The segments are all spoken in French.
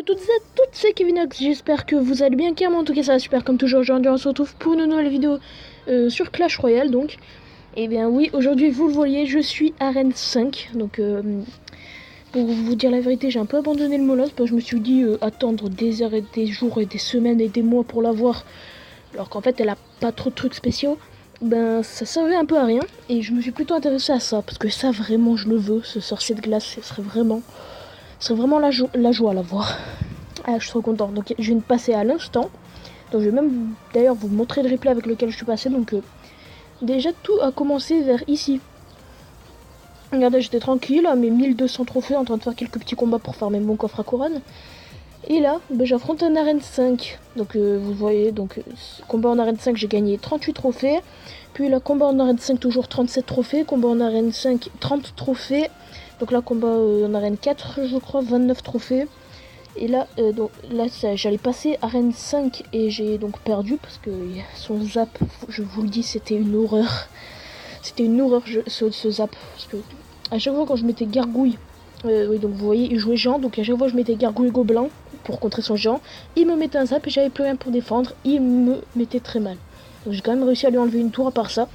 toutes et toutes, c'est Kevinox, j'espère que vous allez bien, car moi en tout cas ça va super comme toujours. Aujourd'hui on se retrouve pour une nouvelle vidéo sur Clash Royale donc. Et bien oui, aujourd'hui vous le voyez, je suis arène 5, donc pour vous dire la vérité j'ai un peu abandonné le Molos, parce que je me suis dit attendre des heures et des jours et des semaines et des mois pour l'avoir, alors qu'en fait elle a pas trop de trucs spéciaux. Ben ça servait un peu à rien, et je me suis plutôt intéressée à ça, parce que ça vraiment je le veux, ce sorcier de glace, ce serait vraiment la joie à la voir. Ah, je suis trop content. Donc je viens de passer à l'instant. Donc je vais même d'ailleurs vous montrer le replay avec lequel je suis passé. Donc déjà tout a commencé vers ici. Regardez, j'étais tranquille à mes 1200 trophées en train de faire quelques petits combats pour farmer mon coffre à couronne. Et là, j'affronte un arène 5. Donc vous voyez, donc combat en arène 5, j'ai gagné 38 trophées. Puis là, combat en arène 5, toujours 37 trophées. Combat en arène 5, 30 trophées. Donc là, combat en arène 4, je crois, 29 trophées. Et là, j'allais passer arène 5 et j'ai donc perdu parce que son zap, je vous le dis, c'était une horreur. C'était une horreur ce zap. Parce que à chaque fois quand je mettais gargouille, oui, donc vous voyez, il jouait géant, donc à chaque fois je mettais gargouille gobelin pour contrer son géant. Il me mettait un zap et j'avais plus rien pour défendre. Il me mettait très mal. Donc j'ai quand même réussi à lui enlever une tour à part ça.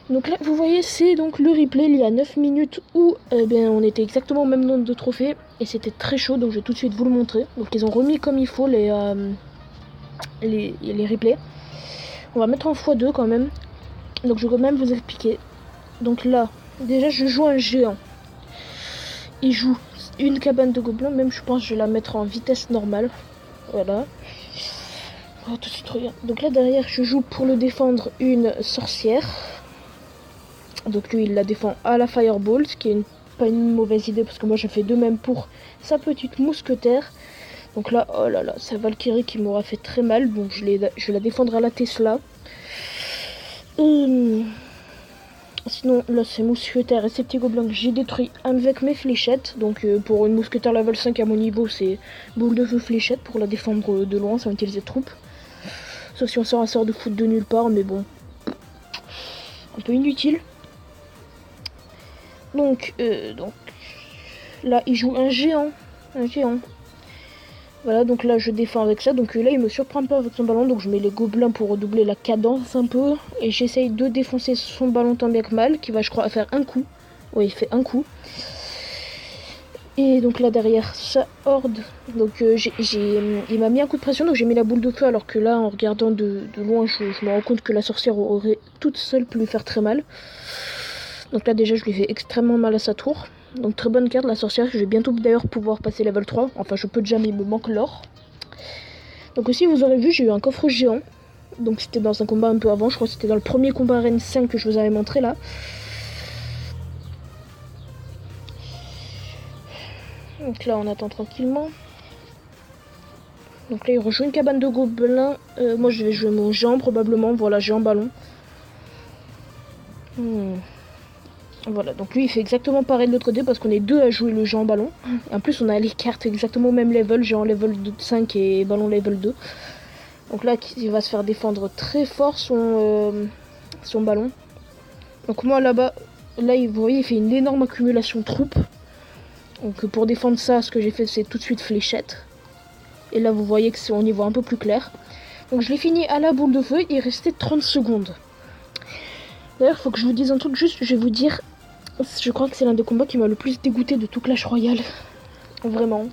Donc là, vous voyez, c'est donc le replay il y a 9 minutes où on était exactement au même nombre de trophées et c'était très chaud, donc je vais tout de suite vous le montrer. Donc ils ont remis comme il faut les replays. On va mettre en x2 quand même. Donc je vais quand même vous expliquer. Donc là, déjà je joue un géant. Il joue une cabane de gobelins, même je pense que je vais la mettre en vitesse normale. Voilà. On va tout de suite regarder. Donc là derrière je joue pour le défendre une sorcière. Donc lui il la défend à la Fireball, ce qui est pas une mauvaise idée parce que moi j'ai fait de même pour sa petite mousquetaire. Donc là, oh là là, c'est Valkyrie qui m'aura fait très mal, donc je vais la défendre à la Tesla. Sinon là c'est mousquetaire et ces petits gobelins que j'ai détruits avec mes fléchettes. Donc pour une mousquetaire level 5 à mon niveau, c'est boule de feu fléchette pour la défendre de loin sans utiliser de troupes. Sauf si on sort un sort de foot de nulle part, mais bon, un peu inutile. Donc là il joue un géant. Voilà, donc là je défends avec ça. Donc là il me surprend pas avec son ballon, donc je mets les gobelins pour redoubler la cadence un peu. Et j'essaye de défoncer son ballon tant bien que mal, qui va je crois faire un coup. Ouais, il fait un coup. Et donc là derrière sa horde, donc il m'a mis un coup de pression, donc j'ai mis la boule de feu, alors que là en regardant de loin je me rends compte que la sorcière aurait toute seule pu lui faire très mal. Donc là déjà je lui fais extrêmement mal à sa tour. Donc très bonne carte la sorcière, je vais bientôt d'ailleurs pouvoir passer level 3. Enfin je peux déjà, mais il me manque l'or. Donc aussi vous aurez vu, j'ai eu un coffre géant. Donc c'était dans un combat un peu avant, je crois que c'était dans le premier combat arène 5 que je vous avais montré là. Donc là on attend tranquillement. Donc là il rejoint une cabane de gobelins. Moi je vais jouer mon géant probablement, voilà, géant ballon. Voilà, donc lui il fait exactement pareil de l'autre côté parce qu'on est deux à jouer le géant ballon. En plus on a les cartes exactement au même level, géant level 5 et ballon level 2. Donc là il va se faire défendre très fort son ballon. Donc moi là-bas, là vous voyez il fait une énorme accumulation de troupes. Donc pour défendre ça, ce que j'ai fait c'est tout de suite fléchette. Et là vous voyez que c'est on y voit un peu plus clair. Donc je l'ai fini à la boule de feu, il restait 30 secondes. D'ailleurs faut que je vous dise un truc, juste je vais vous dire, je crois que c'est l'un des combats qui m'a le plus dégoûté de tout Clash Royale. Vraiment.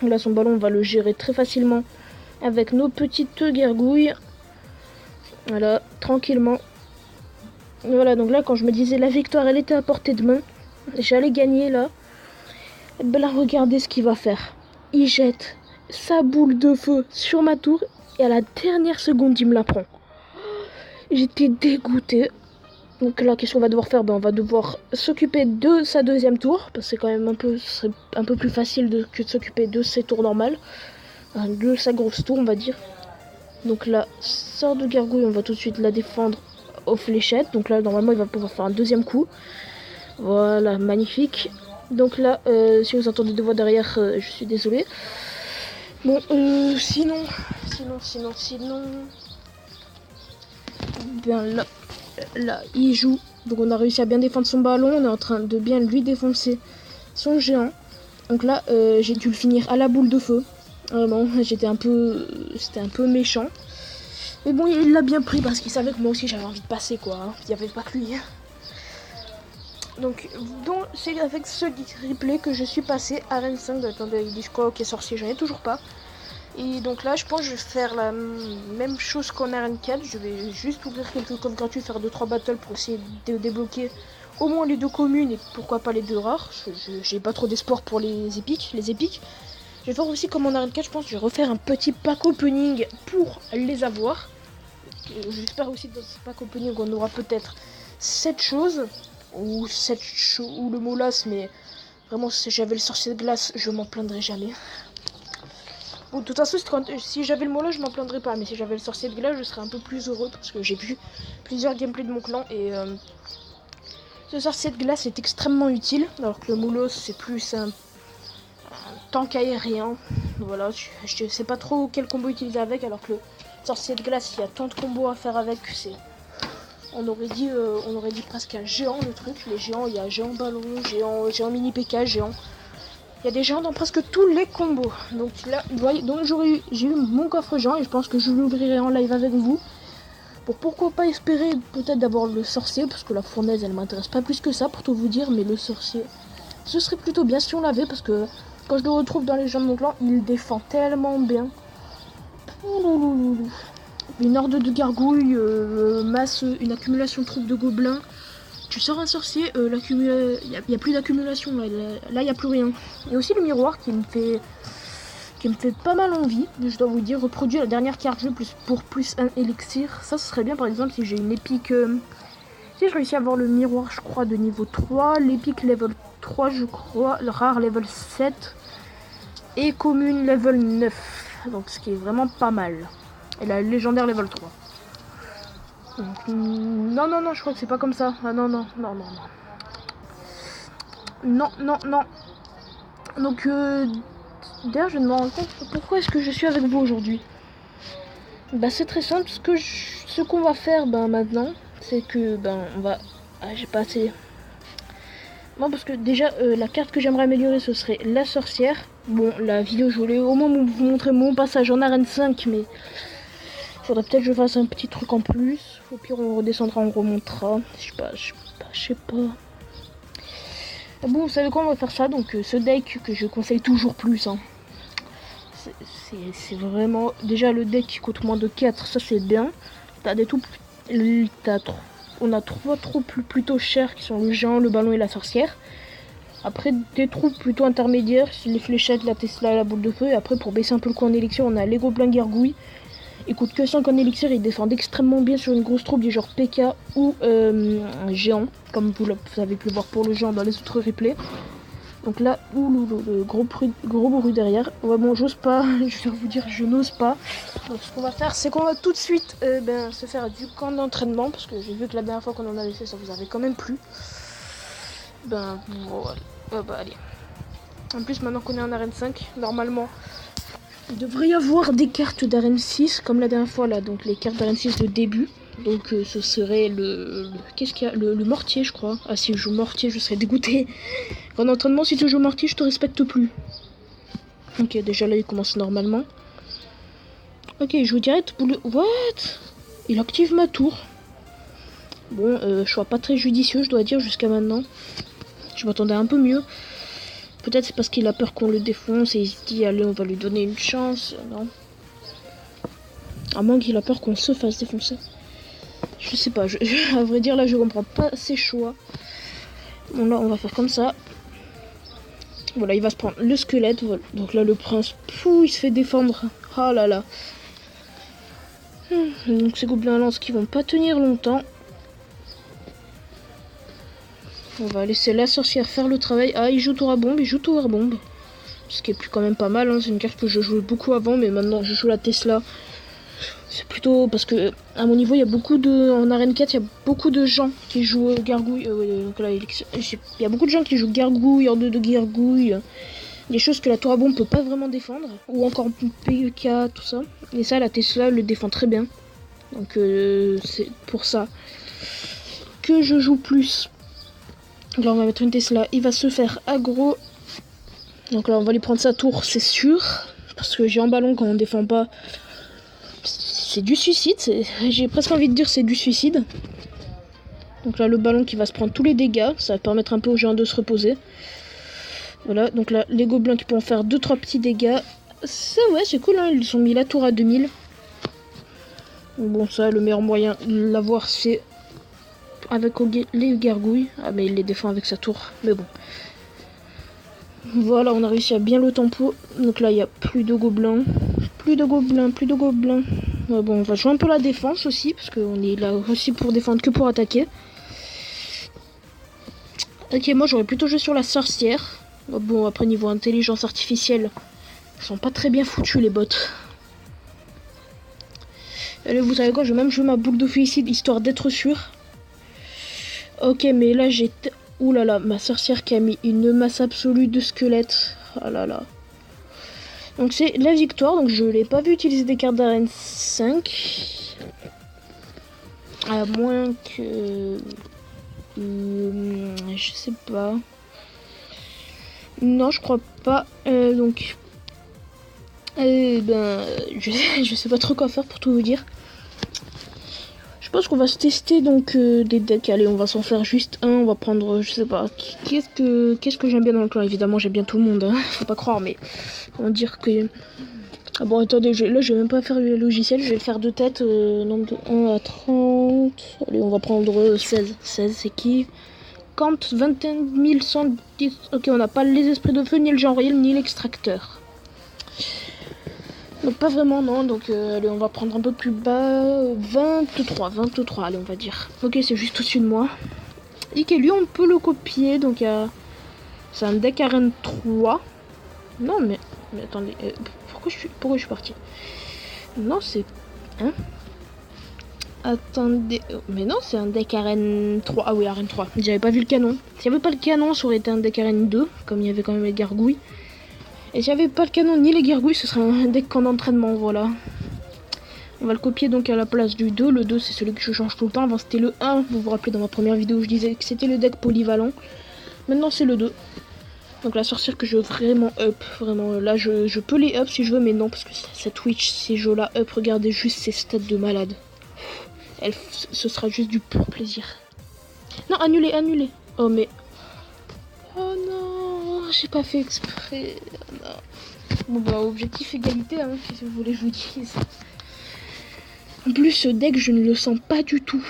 Là son ballon on va le gérer très facilement avec nos petites gargouilles. Voilà, tranquillement. Voilà, donc là quand je me disais la victoire elle était à portée de main, j'allais gagner là. Et ben là regardez ce qu'il va faire. Il jette sa boule de feu sur ma tour et à la dernière seconde il me la prend. J'étais dégoûtée. Donc là, qu'est-ce qu'on va devoir faire? On va devoir s'occuper de sa deuxième tour, parce que c'est quand même un peu plus facile que de s'occuper de ses tours normales. De sa grosse tour, on va dire. Donc là, sort de gargouille, on va tout de suite la défendre aux fléchettes. Donc là, normalement, il va pouvoir faire un deuxième coup. Voilà, magnifique. Donc là, si vous entendez des voix derrière, je suis désolée. Bon, sinon... Bien là, il joue. Donc on a réussi à bien défendre son ballon. On est en train de bien lui défoncer son géant. Donc là, j'ai dû le finir à la boule de feu. Vraiment, c'était un peu méchant. Mais bon, il l'a bien pris parce qu'il savait que moi aussi j'avais envie de passer quoi. Hein. Il n'y avait pas que lui. Donc c'est avec ce replay que je suis passé à Arène 5. Attendez, il dit je crois ok sorcier, j'en ai toujours pas. Et donc là je pense que je vais faire la même chose qu'en Arène 4. Je vais juste ouvrir quelques coffres gratuits, faire 2-3 battles pour essayer de débloquer au moins les 2 communes et pourquoi pas les 2 rares. J'ai pas trop d'espoir pour les épiques. Je vais faire aussi comme en Arène 4, je pense que je vais refaire un petit pack opening pour les avoir. J'espère aussi dans ce pack opening on aura peut-être 7 choses. Ou le molasse, mais vraiment si j'avais le sorcier de glace, je m'en plaindrais jamais. Bon, de toute façon, si j'avais le molasse, je m'en plaindrais pas, mais si j'avais le sorcier de glace, je serais un peu plus heureux parce que j'ai vu plusieurs gameplays de mon clan et ce sorcier de glace est extrêmement utile, alors que le molasse c'est plus un tank aérien. Voilà, je sais pas trop quel combo utiliser avec, alors que le sorcier de glace, il y a tant de combos à faire avec, on aurait dit presque un géant le truc. Les géants, il y a géant ballon, géant mini PK, géant. Il y a des géants dans presque tous les combos. Donc là, vous voyez, donc j'ai eu mon coffre géant et je pense que je l'ouvrirai en live avec vous. Pour pourquoi pas espérer peut-être d'abord le sorcier, parce que la fournaise elle m'intéresse pas plus que ça pour tout vous dire, mais le sorcier, ce serait plutôt bien si on l'avait parce que quand je le retrouve dans les gens de mon clan, il défend tellement bien. Une horde de gargouilles, masse, une accumulation de troupes de gobelins. Tu sors un sorcier, il n'y a plus d'accumulation, là il n'y a plus rien. Il y a aussi le miroir qui me fait pas mal envie, je dois vous dire. Reproduire la dernière carte jeu pour plus un élixir. Ça, ce serait bien par exemple si j'ai une épique. Si je réussis à avoir le miroir, je crois, de niveau 3, l'épique level 3, je crois, le rare level 7 et commune level 9. Donc ce qui est vraiment pas mal. Et la légendaire level 3. Donc, non, je crois que c'est pas comme ça. Ah non. Non. Donc, d'ailleurs, je me rends compte pourquoi est-ce que je suis avec vous aujourd'hui. Bah, c'est très simple. Ce qu'on va faire maintenant, c'est que, on va... Ah, j'ai pas assez... Non, parce que déjà, la carte que j'aimerais améliorer, ce serait la sorcière. Bon, la vidéo, je voulais au moins vous montrer mon passage en arène 5, mais... Faudrait peut-être que je fasse un petit truc en plus. Au pire, on redescendra, on remontera. Je sais pas. Bon, vous savez quoi, on va faire ça. Donc, ce deck que je conseille toujours plus. Hein. C'est vraiment... Déjà, le deck qui coûte moins de 4, ça c'est bien. T'as des troupes... On a 3 troupes plutôt chères qui sont le géant, le ballon et la sorcière. Après, des troupes plutôt intermédiaires, les fléchettes, la Tesla, la boule de feu. Et après, pour baisser un peu le coût en élixir, on a les gobelins gargouilles. Il coûte que 5 en élixir, ils défendent extrêmement bien sur une grosse troupe du genre PK ou un géant, comme vous avez pu le voir pour le géant dans les autres replays. Donc là, le gros bruit derrière. Ouais, bon, j'ose pas, je vais vous dire, je n'ose pas. Donc ce qu'on va faire, c'est qu'on va tout de suite se faire du camp d'entraînement, parce que j'ai vu que la dernière fois qu'on en avait fait, ça vous avait quand même plu. Voilà. Allez. En plus, maintenant qu'on est en arène 5, normalement... Il devrait y avoir des cartes d'arène 6 comme la dernière fois là, donc les cartes d'arène 6 de début. Donc ce serait qu'est-ce qu'il y a, le mortier je crois. Ah si je joue mortier je serais dégoûté. En entraînement si tu joues mortier je te respecte plus. Ok déjà là il commence normalement. Ok il joue direct pour le... What? Il active ma tour. Bon choix pas très judicieux je dois dire jusqu'à maintenant. Je m'attendais un peu mieux. Peut-être c'est parce qu'il a peur qu'on le défonce et il se dit allez on va lui donner une chance. Non. À moins qu'il a peur qu'on se fasse défoncer. Je sais pas, à vrai dire là je comprends pas ses choix. Bon là on va faire comme ça. Voilà il va se prendre le squelette. Voilà. Donc là le prince, il se fait défendre. Ah là là. Donc ces gobelins lance qui vont pas tenir longtemps. On va laisser la sorcière faire le travail. Ah, il joue tour à bombe, Ce qui est plus quand même pas mal, hein. C'est une carte que je jouais beaucoup avant, mais maintenant je joue la Tesla. C'est plutôt parce que à mon niveau, il y a beaucoup de... En arène 4, il y a beaucoup de gens qui jouent gargouille. Donc là, il y a beaucoup de gens qui jouent gargouille, hors de gargouille. Des choses que la tour à bombe peut pas vraiment défendre. Ou encore PK, tout ça. Et ça, la Tesla le défend très bien. Donc c'est pour ça que je joue plus. Là on va mettre une Tesla, il va se faire aggro. Donc là, on va lui prendre sa tour, c'est sûr. Parce que j'ai un ballon quand on défend pas. C'est du suicide. J'ai presque envie de dire c'est du suicide. Donc là, le ballon qui va se prendre tous les dégâts. Ça va permettre un peu aux gens de se reposer. Voilà, donc là, les gobelins qui pourront faire 2-3 petits dégâts. Ouais, c'est cool, hein. Ils ont mis la tour à 2000. Bon, ça, le meilleur moyen de l'avoir, c'est avec les gargouilles. Ah, mais il les défend avec sa tour. Mais bon. Voilà, on a réussi à bien le tempo. Donc là, il n'y a plus de gobelins. Plus de gobelins. Ouais, bon, on va jouer un peu la défense aussi. Parce qu'on est là aussi pour défendre que pour attaquer. Ok, moi, j'aurais plutôt joué sur la sorcière. Bon, après, niveau intelligence artificielle, ils sont pas très bien foutus, les bots. Allez, vous savez quoi, je vais même jouer ma boule de félicide, histoire d'être sûr. Ok, mais là, j'ai... Ouh là là, ma sorcière qui a mis une masse absolue de squelettes. Oh là là. Donc c'est la victoire, donc je l'ai pas vu utiliser des cartes d'arène 5. À moins que... je sais pas. Non, je crois pas. Donc... je sais pas trop quoi faire pour tout vous dire. Je pense qu'on va se tester donc des decks. Allez, on va s'en faire juste un. On va prendre, je sais pas, qu'est-ce que j'aime bien dans le clan. Évidemment, j'aime bien tout le monde, hein. Faut pas croire, mais on va dire que... Ah bon, attendez, là, je vais même pas faire le logiciel. Je vais faire deux têtes, nombre de 1 à 30. Allez, on va prendre 16. 16, c'est qui? Kant, 21 110. Ok, on n'a pas les esprits de feu, ni le genre royal, ni l'extracteur. Donc pas vraiment, non. Donc allez, on va prendre un peu plus bas. 23, allez, on va dire. Ok, c'est juste au-dessus de moi. Et que lui, on peut le copier. Donc c'est un deck arène 3. Non, mais attendez. Pourquoi je suis parti? Non, c'est... Hein? Attendez. Mais non, c'est un deck arène 3. Ah oui, arène 3. J'avais pas vu le canon. S'il n'y avait pas le canon, ça aurait été un deck arène 2. Comme il y avait quand même les gargouilles. Et s'il n'y avait pas le canon ni les gargouilles, ce serait un deck en entraînement, voilà. On va le copier donc à la place du 2. Le 2, c'est celui que je change tout le temps. Avant, c'était le 1. Vous vous rappelez, dans ma première vidéo, je disais que c'était le deck polyvalent. Maintenant, c'est le 2. Donc la sorcière que je veux vraiment up. Vraiment, là, je peux les up si je veux, mais non, parce que cette witch, ces jeux-là up, regardez juste ces stats de malade. Ce sera juste du pur plaisir. Non, annulé. Oh, mais... Oh non, j'ai pas fait exprès. Oh, non. Bon, bah, objectif égalité, hein, si vous voulez, je vous dise. En plus, ce deck, je ne le sens pas du tout.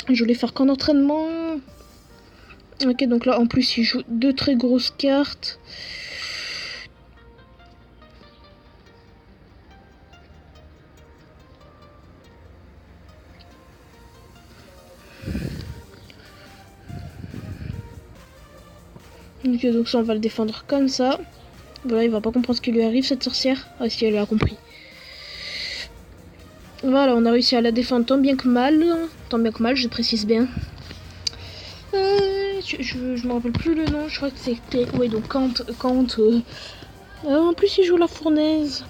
Je vais faire qu'en entraînement. Ok, donc là, en plus, il joue deux très grosses cartes. Ok, donc ça, on va le défendre comme ça. Voilà, il va pas comprendre ce qui lui arrive, cette sorcière. Ah, si, elle a compris. Voilà, on a réussi à la défendre tant bien que mal. Tant bien que mal, je précise bien. Je me rappelle plus le nom, je crois que c'était... Oui, donc Kant. En plus, il joue la fournaise.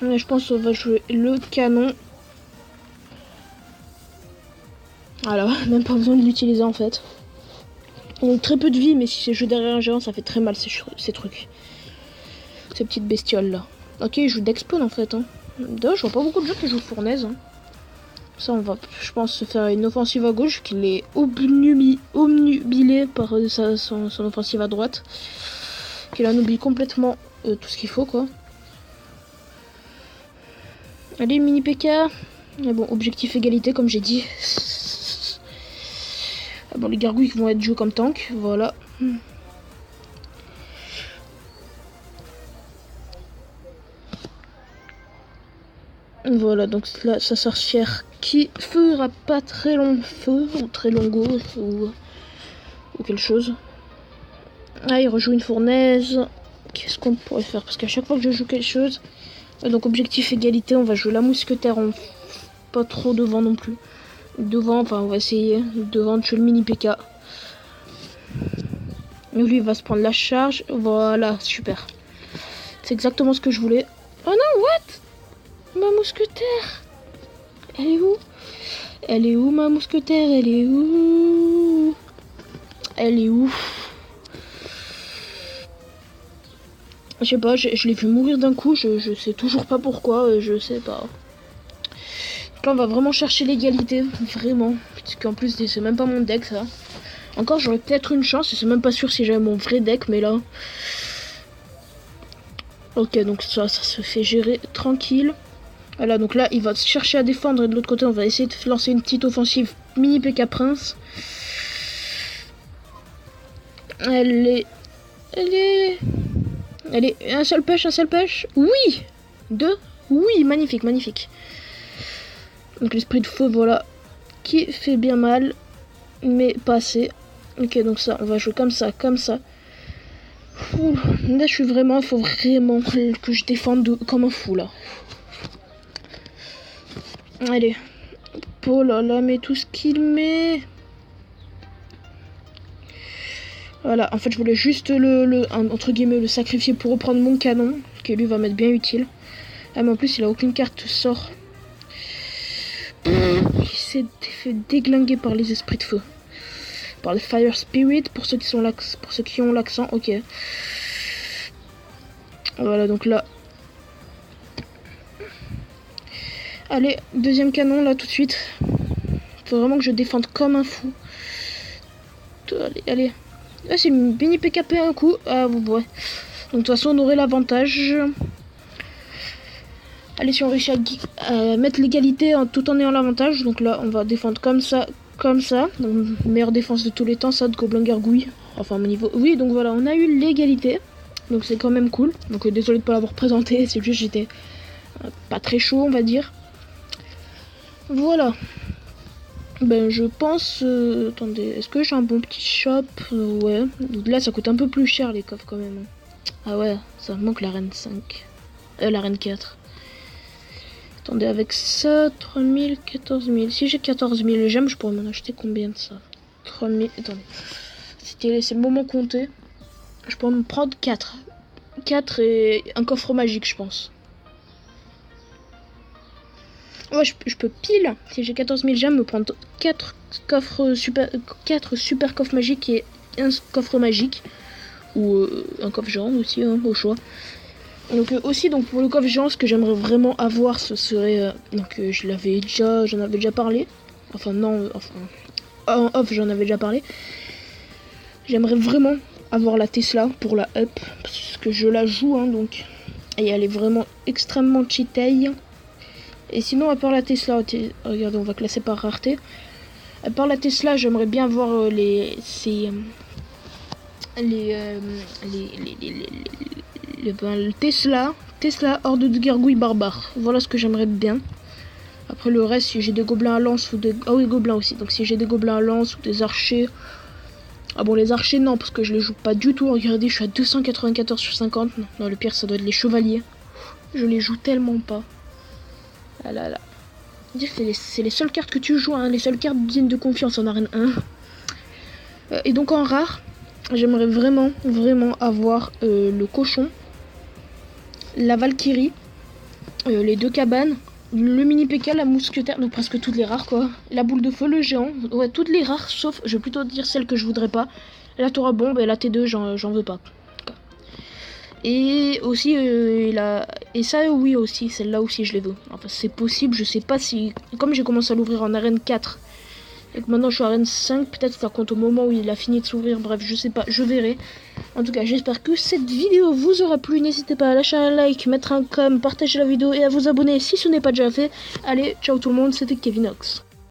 Je pense qu'on va jouer le canon. Voilà, même pas besoin de l'utiliser en fait. Donc très peu de vie, mais si c'est joué derrière un géant, ça fait très mal ces trucs. Ces petites bestioles là. Ok, il joue Dexpawn en fait. Hein. D'ailleurs, je vois pas beaucoup de gens qui jouent fournaise. Hein. Ça, on va, je pense, se faire une offensive à gauche qu'il est obnubilé par son offensive à droite. Qu'il en oublie complètement tout ce qu'il faut, quoi. Allez, mini PK. Mais bon, objectif égalité, comme j'ai dit. Ah bon, les gargouilles vont être joués comme tank, voilà. Voilà, donc là, sa sorcière qui fera pas très long feu, ou très long go, ou quelque chose. Ah, il rejoue une fournaise. Qu'est-ce qu'on pourrait faire? Parce qu'à chaque fois que je joue quelque chose... Donc objectif égalité, on va jouer la mousquetaire en... Pas trop devant non plus. Devant, enfin on va essayer. Devant de jouer le mini PK. Lui il va se prendre la charge. Voilà, super. C'est exactement ce que je voulais. Oh non, what? Ma mousquetaire. Elle est où? Elle est où ma mousquetaire? Elle est où? Elle est où? Je sais pas, je l'ai vu mourir d'un coup, je sais toujours pas pourquoi, je sais pas. Donc là on va vraiment chercher l'égalité, vraiment. Parce qu'en plus c'est même pas mon deck ça. Encore j'aurais peut-être une chance, c'est même pas sûr si j'avais mon vrai deck, mais là... Ok, donc ça se fait gérer tranquille. Voilà, donc là il va chercher à défendre et de l'autre côté on va essayer de lancer une petite offensive mini PK Prince. Allez, un seul pêche. Oui, deux. Oui, magnifique, magnifique. Donc l'esprit de feu, voilà, qui fait bien mal, mais pas assez. Ok, donc ça, on va jouer comme ça. Ouh, là, il faut vraiment que je défende comme un fou, là. Allez. Oh là là, mais tout ce qu'il met... Voilà, en fait, je voulais juste entre guillemets, le sacrifier pour reprendre mon canon, qui lui va m'être bien utile. Ah, mais en plus, il a aucune carte sort. Il s'est fait déglinguer par les esprits de feu. Par les Fire Spirit, pour ceux qui ont l'accent, ok. Voilà, donc là. Allez, deuxième canon, là, tout de suite. Faut vraiment que je défende comme un fou. Allez. Ah, c'est une mini PKP un coup. Ah, ouais. Donc, de toute façon, on aurait l'avantage. Allez, si on réussit à mettre l'égalité tout en ayant l'avantage. Donc là, on va défendre comme ça. Donc, meilleure défense de tous les temps, ça, de Gobelin Gargouille. Enfin, à mon niveau. Oui, donc voilà, on a eu l'égalité. Donc, c'est quand même cool. Donc, désolé de ne pas l'avoir présenté. C'est juste j'étais pas très chaud, on va dire. Voilà. Ben, je pense... attendez, est-ce que j'ai un bon petit shop? Ouais. Donc là, ça coûte un peu plus cher, les coffres, quand même. Ah ouais, ça me manque la reine 5. La reine 4. Attendez, avec ça, 3000, 14 000. Si j'ai 14 000 gemmes, je pourrais m'en acheter combien de ça? 3000, attendez. C'est le moment compté. Je pourrais me prendre 4. 4 et un coffre magique, je pense. Ouais, je peux pile, si j'ai 14 000 gemmes, me prendre 4 super coffres magiques et un coffre magique. Ou un coffre géant aussi, hein, au choix. Donc donc pour le coffre géant, ce que j'aimerais vraiment avoir, ce serait... j'en avais déjà parlé. Enfin non, en off j'en avais déjà parlé. J'aimerais vraiment avoir la Tesla pour la up, parce que je la joue, hein, donc. Et elle est vraiment extrêmement cheatée. Et sinon, à part la Tesla, regardez, on va classer par rareté. À part la Tesla, j'aimerais bien avoir le Tesla Horde de Gargouille Barbare. Voilà ce que j'aimerais bien. Après le reste, si j'ai des gobelins à lance ou des... Ah oui, gobelins aussi. Donc si j'ai des gobelins à lance ou des archers... Ah bon, les archers, non, parce que je les joue pas du tout. Regardez, je suis à 294 sur 50. Non, le pire, ça doit être les chevaliers. Je les joue tellement pas. Ah là là. C'est les seules cartes que tu joues, hein, les seules cartes dignes de confiance en arène 1. Et donc en rare, j'aimerais vraiment avoir le cochon, la Valkyrie, les 2 cabanes, le mini PK, la mousquetaire, donc presque toutes les rares quoi. La boule de feu, le géant, ouais, toutes les rares, sauf, je vais plutôt dire celles que je voudrais pas. La tour à bombe et la T2, j'en veux pas. Et aussi, et ça, oui aussi, celle-là aussi je les veux. Enfin, c'est possible, je sais pas si... Comme j'ai commencé à l'ouvrir en arène 4, et que maintenant je suis en arène 5, peut-être que ça compte au moment où il a fini de s'ouvrir, bref, je sais pas, je verrai. En tout cas, j'espère que cette vidéo vous aura plu. N'hésitez pas à lâcher un like, mettre un com, partager la vidéo et à vous abonner si ce n'est pas déjà fait. Allez, ciao tout le monde, c'était Kevinox.